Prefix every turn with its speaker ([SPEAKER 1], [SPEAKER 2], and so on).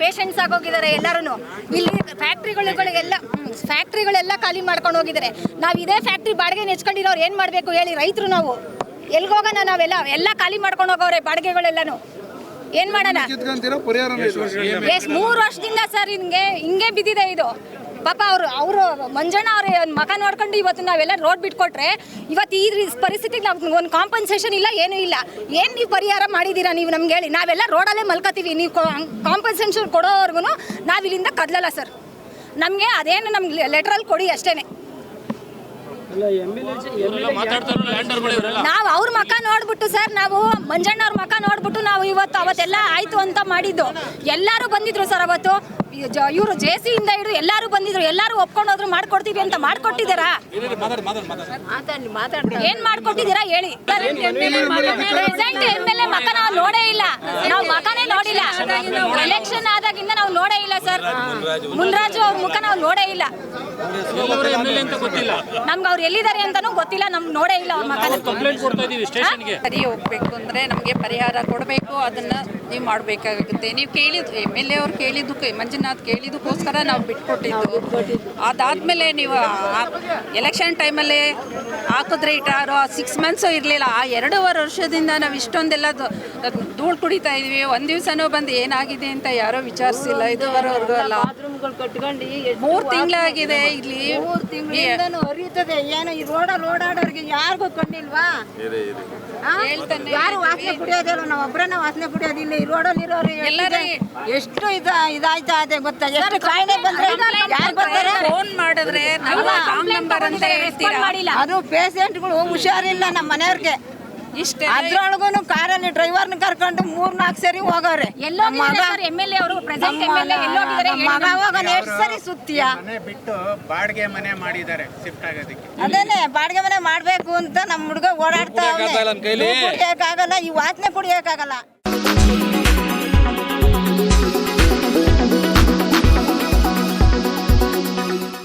[SPEAKER 1] Patients ಆಗೋಗಿದ್ದಾರೆ ಎಲ್ಲರೂ. ಇಲ್ಲಿ ಫ್ಯಾಕ್ಟ್ರಿಗಳೆಲ್ಲ ಖಾಲಿ ಮಾಡ್ಕೊಂಡು ಹೋಗಿದ್ದಾರೆ. ನಾವು ಇದೇ ಫ್ಯಾಕ್ಟ್ರಿ ಬಾಡಿಗೆ ನೆಚ್ಕೊಂಡಿರೋರು ಏನು ಮಾಡಬೇಕು ಹೇಳಿ? ರೈತರು ನಾವು ಎಲ್ಗೋಗೋಣ? ನಾವೆಲ್ಲ ಖಾಲಿ ಮಾಡ್ಕೊಂಡು ಹೋಗೋರೆ ಬಾಡಿಗೆಗಳೆಲ್ಲನೂ. ಏನು ಮಾಡೋಣ? ಎಷ್ಟು 3 ವರ್ಷದಿಂದ ಸರ್ ಹಿಂಗೆ ಬಿದ್ದಿದೆ ಇದು. ಪಾಪ ಅವರು ಮಂಜಣ್ಣ ಅವ್ರ ಮಗ ನೋಡ್ಕೊಂಡು ಇವತ್ತು ನಾವೆಲ್ಲ ರೋಡ್ ಬಿಟ್ಕೊಟ್ರೆ ಇವತ್ತು ಈ ಪರಿಸ್ಥಿತಿಗೆ ನಾವು ಒಂದು ಕಾಂಪನ್ಸೇಷನ್ ಇಲ್ಲ, ಏನೂ ಇಲ್ಲ. ಏನು ನೀವು ಪರಿಹಾರ ಮಾಡಿದ್ದೀರಾ ನೀವು ನಮ್ಗೆ ಹೇಳಿ? ನಾವೆಲ್ಲ ರೋಡಲ್ಲೇ ಮಲ್ಕೋತೀವಿ. ನೀವು ಕಾಂಪನ್ಸೇಷನ್ ಕೊಡೋವರೆಗೂ ನಾವು ಇಲ್ಲಿಂದ ಕದಲಲ್ಲ ಸರ್. ನಮಗೆ ಅದೇನು ನಮ್ಗೆ ಲೆಟ್ರಲ್ಲಿ ಕೊಡಿ ಅಷ್ಟೇ. ನಾವು ಅವ್ರ ಮಕ್ಕ ನೋಡ್ಬಿಟ್ಟು ಸರ್, ನಾವು ಮಂಜಣ್ಣ ಅವ್ರ ಮಕ್ಕ ನೋಡ್ಬಿಟ್ಟು ನಾವು ಅವತ್ತೆಲ್ಲ ಆಯ್ತು ಅಂತ ಮಾಡಿದ್ದು. ಎಲ್ಲರೂ ಬಂದಿದ್ರು ಸರ್ ಅವತ್ತು. ಇವರು ಜೆಸಿ ಇಂದ ಹಿಡಿದು ಎಲ್ಲರೂ ಬಂದಿದ್ರು. ಎಲ್ಲರೂ ಒಪ್ಕೊಂಡೋದ್ರು ಮಾಡ್ಕೊಡ್ತೀವಿ ಅಂತ. ಮಾಡ್ಕೊಟ್ಟಿದ್ದೀರಾ? ಏನ್ ಮಾಡ್ಕೊಟ್ಟಿದ್ದೀರಾ ಹೇಳಿ? ಪ್ರೆಸೆಂಟ್ ಎಮ್ಎಲ್ಎ ಮಕ್ಕ ನಾವು ನೋಡೇ ಇಲ್ಲ. ನಾವು ಮಕನೇ ನೋಡಿಲ್ಲ. ಎಲೆಕ್ಷನ್ ಆದಾಗಿಂದ ನಾವು ನೋಡೇ ಇಲ್ಲ ಸರ್. ಮುನ್ರಾಜು ಅವ್ರ ಮುಖ ನಾವು ನೋಡೇ ಇಲ್ಲ. ನಮ್ಗೆ ಅವ್ರು ಎಲ್ಲಿದ್ದಾರೆ ಅಂತಾನೂ ಗೊತ್ತಿಲ್ಲ. ನಮ್ಗೆ ನೋಡೇ ಇಲ್ಲ ಅವ್ರ ಮಕ್ಕ.
[SPEAKER 2] ಸರಿ ಹೋಗ್ಬೇಕು ಅಂದ್ರೆ ನಮಗೆ ಪರಿಹಾರ ಕೊಡಬೇಕು. ಅದನ್ನ ನೀವು ಮಾಡಬೇಕಾಗುತ್ತೆ. ನೀವು ಕೇಳಿದ್ದು ಎಮ್ಎಲ್ಎ ಅವ್ರು ಕೇಳಿದ್ದಕ್ಕೆ, ಮಂಜುನಾಥ್ ಕೇಳಿದ್ದಕ್ಕೋಸ್ಕರ ನಾವು ಬಿಟ್ಕೊಟ್ಟಿದ್ದು. ಅದಾದ್ಮೇಲೆ ನೀವು ಎಲೆಕ್ಷನ್ ಟೈಮಲ್ಲಿ ಹಾಕಿದ್ರೆ ಇಟ್ಟಾರು 6 months ಇರಲಿಲ್ಲ. ಆ 2.5 ವರ್ಷದಿಂದ ನಾವು ಇಷ್ಟೊಂದೆಲ್ಲ ಧೂಳು ಕುಡಿತಾ ಇದೀವಿ. ಒಂದು ದಿವಸನೂ ಬಂದು ಏನಾಗಿದೆ ಅಂತ ಯಾರೋ ವಿಚಾರಿಸಿಲ್ಲ. ಇದುವರೆವರೆಗೂ ಅಲ್ಲ, 3 ತಿಂಗಳಾಗಿದೆ. ಇಲ್ಲಿ
[SPEAKER 3] ಹರಿಯುತ್ತದೆ. ಏನು ಈ ರೋಡಲ್ಲಿ ಓಡಾಡೋರಿಗೆ ಯಾರಿಗೂ ಕಣ್ಣಿಲ್ವಾ? ಯಾರು ವಾಸನೆ ಕುಡಿಯೋದಿಲ್ಲ. ನಾವು ಒಬ್ಬರನ್ನ ವಾಸನೆ ಕುಡಿಯೋದಿಲ್ಲ. ಈ ರೋಡಲ್ಲಿ ಇರೋರು ಎಲ್ಲರೂ ಎಷ್ಟು ಇದಾಯ್ತಾ ಅದೇ ಗೊತ್ತಾ? ಎಷ್ಟು ಕಾಯಿಲೆ ಬಂದ್ರೆ ಯಾರು ಬರ್ತಾರೆ?
[SPEAKER 2] ಫೋನ್ ಮಾಡಿದ್ರೆ ನಂಬರ್ ಅಂತ ಹೇಳ್ತೀರಾ?
[SPEAKER 3] ಅದು ಪೇಷಂಟ್ಗಳು ಹುಷಾರಿಲ್ಲ ನಮ್ಮ ಮನೆಯವ್ರಿಗೆ. ಇಷ್ಟೇ. ಅದ್ರೊಳಗೂ ಕಾರಲ್ಲಿ ಡ್ರೈವರ್ನ ಕರ್ಕೊಂಡು 3-4 ಸರಿ ಹೋಗವ್ರೆ. ಮಗ ಹೋಗೋಣ ಎಷ್ಟು ಸರಿ ಸುತ್ತೀಯ?
[SPEAKER 4] ಬಾಡಿಗೆ ಮನೆ ಮಾಡಿದ್ದಾರೆ ಶಿಫ್ಟ್ ಆಗೋದಕ್ಕೆ.
[SPEAKER 3] ಅದೇನೆ ಬಾಡಿಗೆ ಮನೆ ಮಾಡ್ಬೇಕು ಅಂತ ನಮ್ಮ ಹುಡುಗ ಓಡಾಡ್ತಾ ಕುಡಿಯಕ್ಕಾಗಲ್ಲ. ಈ ವಾಸನೆ ಕುಡಿಯಕ್ಕಾಗಲ್ಲ.